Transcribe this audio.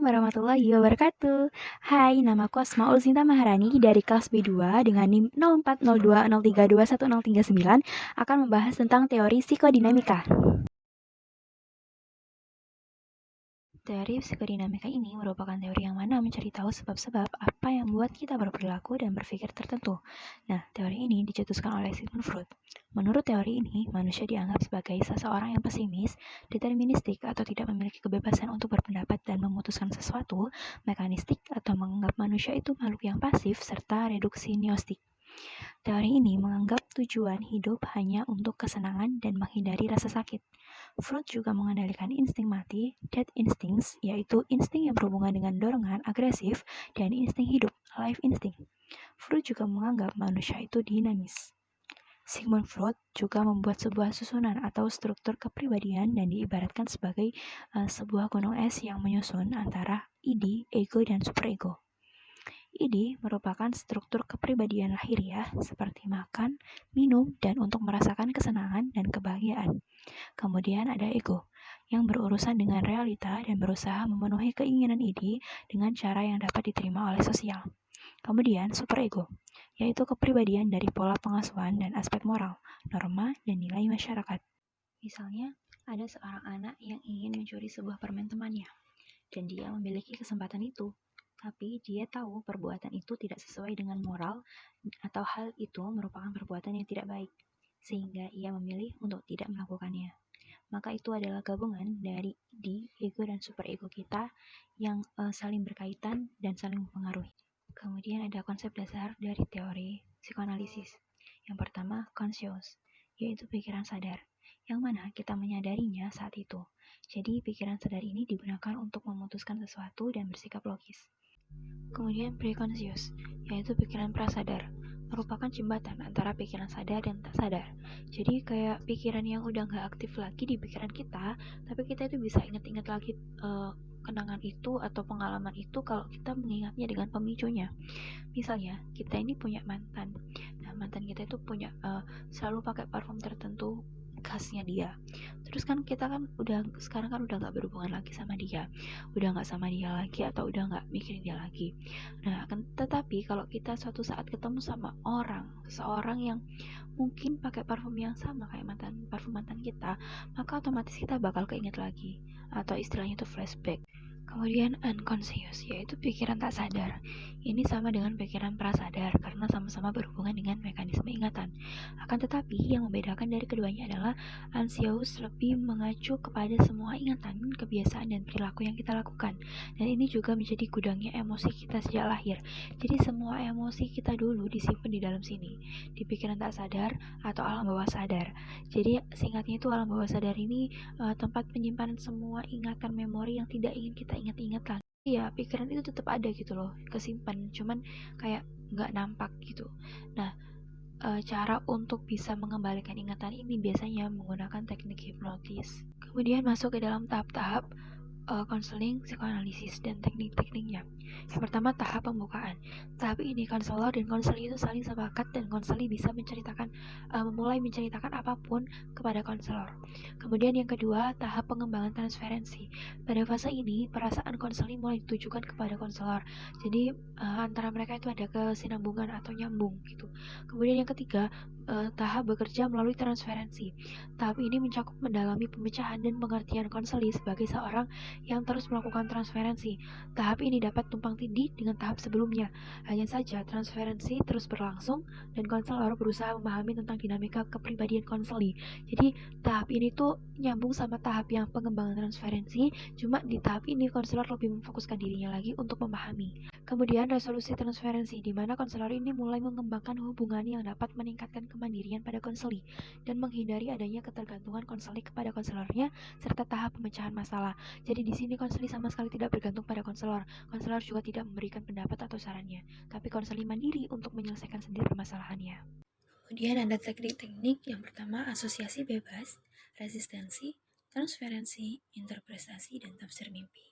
warahmatullahi wabarakatuh. Hai, namaku Asmaul Zinta Maharani dari kelas B2 dengan NIM 0402032139 akan membahas tentang teori psikodinamika. Teori psikodinamika ini merupakan teori yang mana mencari tahu sebab-sebab apa yang membuat kita berperilaku dan berpikir tertentu. Nah, teori ini dicetuskan oleh Sigmund Freud. Menurut teori ini, manusia dianggap sebagai seseorang yang pesimis, deterministik, atau tidak memiliki kebebasan untuk berpendapat dan memutuskan sesuatu, mekanistik, atau menganggap manusia itu makhluk yang pasif, serta reduksi gnostik. Teori ini menganggap tujuan hidup hanya untuk kesenangan dan menghindari rasa sakit. Freud juga mengendalikan insting mati, death instincts, yaitu insting yang berhubungan dengan dorongan agresif, dan insting hidup, life instinct. Freud juga menganggap manusia itu dinamis. Sigmund Freud juga membuat sebuah susunan atau struktur kepribadian dan diibaratkan sebagai sebuah gunung es yang menyusun antara id, ego, dan superego. ID merupakan struktur kepribadian lahiriah seperti makan, minum, dan untuk merasakan kesenangan dan kebahagiaan. Kemudian ada ego, yang berurusan dengan realita dan berusaha memenuhi keinginan ID dengan cara yang dapat diterima oleh sosial. Kemudian superego, yaitu kepribadian dari pola pengasuhan dan aspek moral, norma, dan nilai masyarakat. Misalnya, ada seorang anak yang ingin mencuri sebuah permen temannya, dan dia memiliki kesempatan itu. Tapi dia tahu perbuatan itu tidak sesuai dengan moral atau hal itu merupakan perbuatan yang tidak baik, sehingga ia memilih untuk tidak melakukannya. Maka itu adalah gabungan dari ego dan superego kita yang saling berkaitan dan saling mempengaruhi. Kemudian ada konsep dasar dari teori psikoanalisis. Yang pertama, conscious, yaitu pikiran sadar, yang mana kita menyadarinya saat itu. Jadi pikiran sadar ini digunakan untuk memutuskan sesuatu dan bersikap logis. Kemudian preconscious, yaitu pikiran prasadar, merupakan jembatan antara pikiran sadar dan tak sadar. Jadi kayak pikiran yang udah nggak aktif lagi di pikiran kita, tapi kita itu bisa ingat-ingat lagi kenangan itu atau pengalaman itu kalau kita mengingatnya dengan pemicunya. Misalnya kita ini punya mantan, nah mantan kita itu punya selalu pakai parfum tertentu khasnya dia. Terus kan kita kan sekarang kan udah nggak berhubungan lagi sama dia, udah nggak sama dia lagi atau udah nggak mikirin dia lagi. Nah kan tetapi kalau kita suatu saat ketemu sama seorang yang mungkin pakai parfum yang sama kayak parfum mantan kita, maka otomatis kita bakal keinget lagi, atau istilahnya itu flashback. Kemudian unconscious, yaitu pikiran tak sadar. Ini sama dengan pikiran prasadar karena sama-sama berhubungan dengan mekanisme ingatan. Akan tetapi yang membedakan dari keduanya adalah unconscious lebih mengacu kepada semua ingatan, kebiasaan, dan perilaku yang kita lakukan. Dan ini juga menjadi gudangnya emosi kita sejak lahir. Jadi semua emosi kita dulu disimpan di dalam sini, di pikiran tak sadar atau alam bawah sadar. Jadi singkatnya itu alam bawah sadar ini tempat penyimpanan semua ingatan memori yang tidak ingin kita ingat-ingat lagi. Ya, pikiran itu tetap ada gitu loh, kesimpan, cuman kayak nggak nampak gitu. Nah, cara untuk bisa mengembalikan ingatan ini biasanya menggunakan teknik hipnotis. Kemudian masuk ke dalam tahap-tahap konseling, psikoanalisis, dan teknik-tekniknya. Yang pertama, tahap pembukaan. Tahap ini konselor dan konseli itu saling sepakat dan konseli bisa memulai menceritakan apapun kepada konselor. Kemudian yang kedua, tahap pengembangan transferensi. Pada fase ini, perasaan konseli mulai ditujukan kepada konselor. Jadi antara mereka itu ada kesinambungan atau nyambung gitu. Kemudian yang ketiga, tahap bekerja melalui transferensi. Tahap ini mencakup mendalami pemecahan dan pengertian konseli sebagai seorang yang terus melakukan transferensi. Tahap ini dapat tumpang tindih dengan tahap sebelumnya. Hanya saja transferensi terus berlangsung dan konselor berusaha memahami tentang dinamika kepribadian konseli. Jadi tahap ini tuh nyambung sama tahap yang pengembangan transferensi, cuma di tahap ini konselor lebih memfokuskan dirinya lagi untuk memahami. Kemudian resolusi transferensi, di mana konselor ini mulai mengembangkan hubungan yang dapat meningkatkan kemandirian pada konseli dan menghindari adanya ketergantungan konseli kepada konselornya serta tahap pemecahan masalah. Jadi di sini konseli sama sekali tidak bergantung pada konselor. Konselor juga tidak memberikan pendapat atau sarannya, tapi konseli mandiri untuk menyelesaikan sendiri permasalahannya. Kemudian ada teknik-teknik yang pertama asosiasi bebas, resistensi, transferensi, interpretasi, dan tafsir mimpi.